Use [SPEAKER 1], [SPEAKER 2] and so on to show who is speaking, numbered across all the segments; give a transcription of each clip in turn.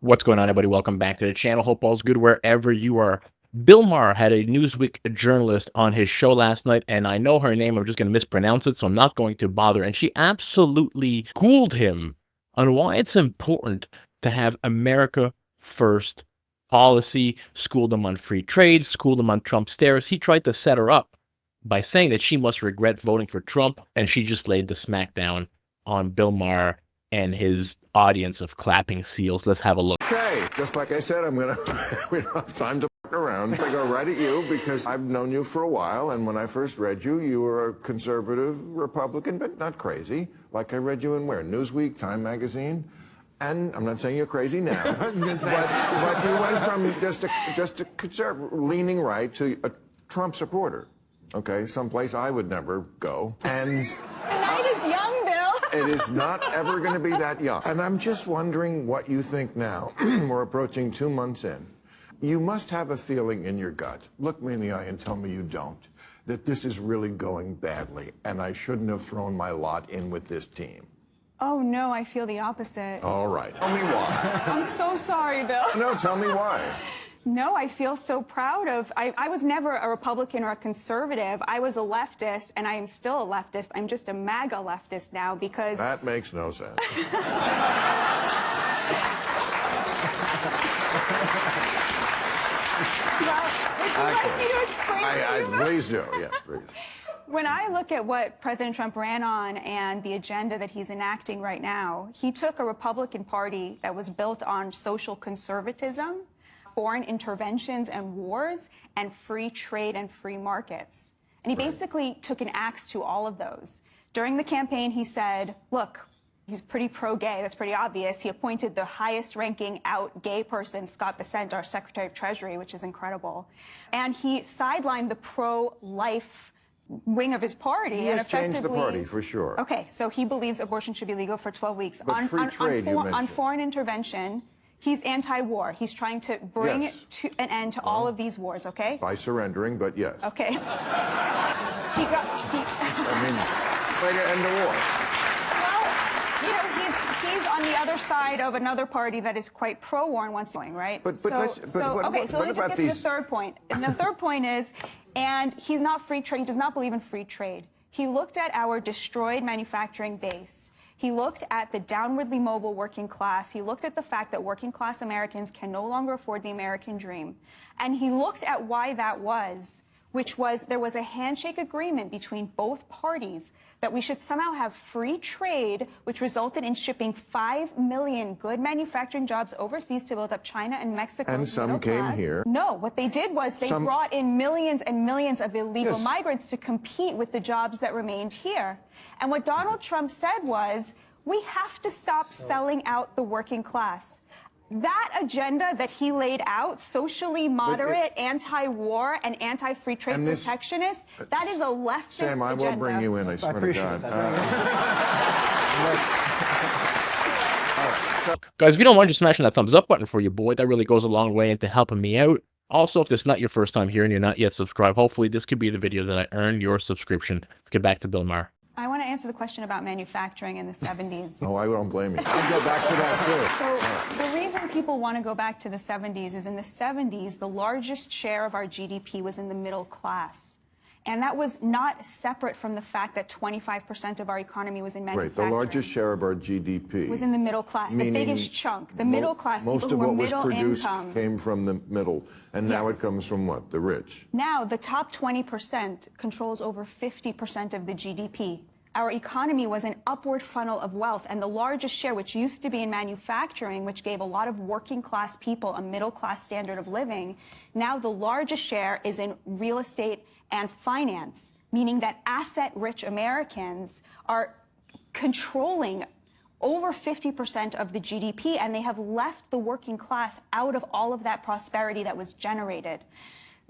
[SPEAKER 1] What's going on, everybody? Welcome back to the channel. Hope all's good wherever you are. Bill Maher had a Newsweek journalist on his show last night, and I know her name. I'm just going to mispronounce it, so I'm not going to bother. And she absolutely schooled him on why it's important to have America first policy, schooled him on free trade, schooled him on Trump's stairs. He tried to set her up by saying that she must regret voting for Trump, and she just laid the smackdown on Bill Maher and his audience of clapping seals. Let's have a look.
[SPEAKER 2] Okay, just like I said, we don't have time to fuck around. I go right at you because I've known you for a while, and when I first read you, you were a conservative Republican, but not crazy. Like I read you in where? Newsweek, Time Magazine? And I'm not saying you're crazy now, but you went from just a conservative, leaning right to a Trump supporter. Okay, someplace I would never go. And
[SPEAKER 3] the night is young, Bill.
[SPEAKER 2] it is not ever going to be that young. And I'm just wondering what you think now. We're approaching 2 months in. You must have a feeling in your gut. Look me in the eye and tell me you don't. That this is really going badly, and I shouldn't have thrown my lot in with this team.
[SPEAKER 3] Oh, no, I feel the opposite.
[SPEAKER 2] All right. Tell me why.
[SPEAKER 3] I'm so sorry, Bill.
[SPEAKER 2] No, tell me why.
[SPEAKER 3] No, I feel so proud of... I was never a Republican or a conservative. I was a leftist, and I am still a leftist. I'm just a MAGA leftist now because...
[SPEAKER 2] That makes no sense.
[SPEAKER 3] Well, would you like me to explain to you?
[SPEAKER 2] Please do. Yes, please.
[SPEAKER 3] When I look at what President Trump ran on and the agenda that he's enacting right now, he took a Republican Party that was built on social conservatism, foreign interventions and wars, and free trade and free markets. And he basically took an axe to all of those. During the campaign, he said, look, he's pretty pro-gay. That's pretty obvious. He appointed the highest-ranking out gay person, Scott Bessent, our Secretary of Treasury, which is incredible. And he sidelined the pro-life wing of his party.
[SPEAKER 2] He has changed the party, for sure.
[SPEAKER 3] Okay, so he believes abortion should be legal for 12 weeks.
[SPEAKER 2] But free trade, you mentioned.
[SPEAKER 3] On foreign intervention, he's anti-war. He's trying to bring to an end to all of these wars, okay?
[SPEAKER 2] By surrendering, but yes.
[SPEAKER 3] Okay.
[SPEAKER 2] I mean, way to end the war.
[SPEAKER 3] Well, you know, he's on the other side of another party that is quite pro-war and wants going, right?
[SPEAKER 2] But let me just get to the
[SPEAKER 3] third point. And the third point is, and he's not free trade. He does not believe in free trade. He looked at our destroyed manufacturing base. He looked at the downwardly mobile working class. He looked at the fact that working class Americans can no longer afford the American dream. And he looked at why that was, which was there was a handshake agreement between both parties that we should somehow have free trade, which resulted in shipping 5 million good manufacturing jobs overseas to build up China and Mexico.
[SPEAKER 2] And some came here.
[SPEAKER 3] No, what they did was they brought in millions and millions of illegal migrants to compete with the jobs that remained here. And what Donald Trump said was, we have to stop selling out the working class. That agenda that he laid out, socially moderate, anti-war, and anti-free trade protectionist, that is a leftist
[SPEAKER 2] Sam, I
[SPEAKER 3] agenda.
[SPEAKER 2] will bring you in, I swear to God.
[SPEAKER 1] Guys, if you don't mind just smashing that thumbs up button for your boy, that really goes a long way into helping me out. Also, if this is not your first time here and you're not yet subscribed, hopefully this could be the video that I earn your subscription. Let's get back to Bill Maher.
[SPEAKER 3] I want to answer the question about manufacturing in the 70s.
[SPEAKER 2] Oh, I don't blame you. I'll go back to that, too.
[SPEAKER 3] So the reason people want to go back to the 70s is in the 70s, the largest share of our GDP was in the middle class. And that was not separate from the fact that 25% of our economy was in manufacturing.
[SPEAKER 2] Right, the largest share of our GDP.
[SPEAKER 3] Was in the middle class, the biggest chunk. The middle class, people who were middle income. Most of what was produced came
[SPEAKER 2] from the middle, and now it comes from what? The rich.
[SPEAKER 3] Now, the top 20% controls over 50% of the GDP. Our economy was an upward funnel of wealth, and the largest share, which used to be in manufacturing, which gave a lot of working class people a middle class standard of living, now the largest share is in real estate and finance, meaning that asset-rich Americans are controlling over 50% of the GDP, and they have left the working class out of all of that prosperity that was generated.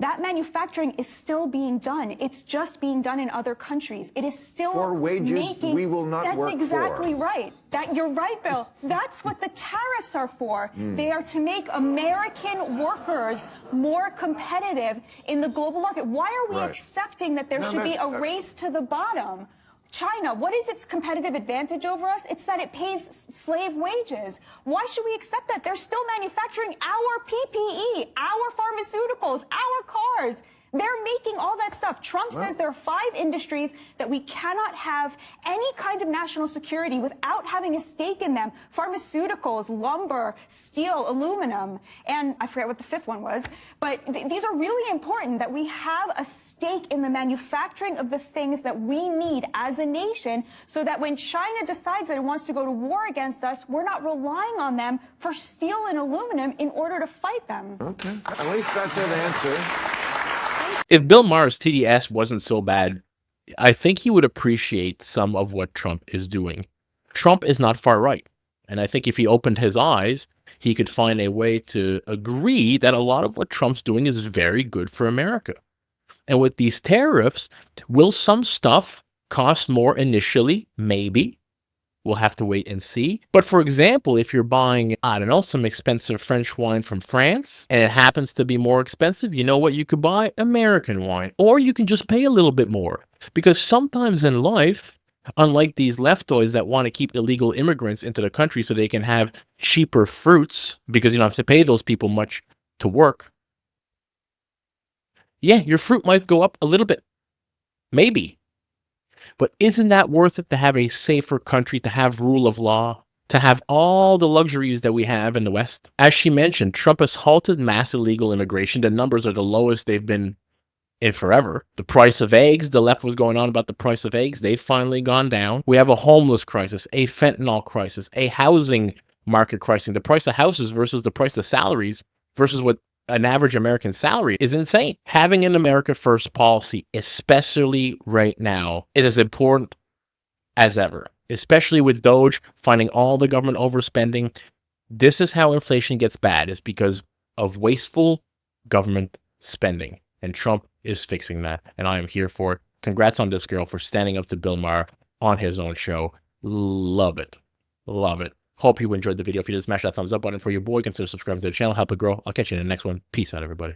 [SPEAKER 3] That manufacturing is still being done. It's just being done in other countries. It is still
[SPEAKER 2] for wages we will not work for.
[SPEAKER 3] That's exactly right. You're right, Bill. That's what the tariffs are for. They are to make American workers more competitive in the global market. Why are we accepting that there should be a race to the bottom? China, what is its competitive advantage over us? It's that it pays slave wages. Why should we accept that? They're still manufacturing our PPE, our pharmaceuticals, our cars. They're making all that stuff. Trump says there are 5 industries that we cannot have any kind of national security without having a stake in them. Pharmaceuticals, lumber, steel, aluminum, and I forget what the 5th one was. But these are really important, that we have a stake in the manufacturing of the things that we need as a nation, so that when China decides that it wants to go to war against us, we're not relying on them for steel and aluminum in order to fight them.
[SPEAKER 2] Okay. At least that's an answer.
[SPEAKER 1] If Bill Maher's TDS wasn't so bad, I think he would appreciate some of what Trump is doing. Trump is not far right. And I think if he opened his eyes, he could find a way to agree that a lot of what Trump's doing is very good for America. And with these tariffs, will some stuff cost more initially? Maybe. We'll have to wait and see. But for example, if you're buying, I don't know, some expensive French wine from France, and it happens to be more expensive, you know what you could buy? American wine. Or you can just pay a little bit more. Because sometimes in life, unlike these leftoids that want to keep illegal immigrants into the country so they can have cheaper fruits, because you don't have to pay those people much to work, yeah, your fruit might go up a little bit. Maybe. But isn't that worth it to have a safer country, to have rule of law, to have all the luxuries that we have in the West? As she mentioned, Trump has halted mass illegal immigration. The numbers are the lowest they've been in forever. The price of eggs, the left was going on about the price of eggs. They've finally gone down. We have a homeless crisis, a fentanyl crisis, a housing market crisis. The price of houses versus the price of salaries versus what an average American salary is insane. Having an America First policy, especially right now, is as important as ever, especially with Doge finding all the government overspending. This is how inflation gets bad, is because of wasteful government spending. And Trump is fixing that, and I am here for it. Congrats on this girl for standing up to Bill Maher on his own show. Love it. Love it. Hope you enjoyed the video. If you did, smash that thumbs up button. For your boy, consider subscribing to the channel. Help it grow. I'll catch you in the next one. Peace out, everybody.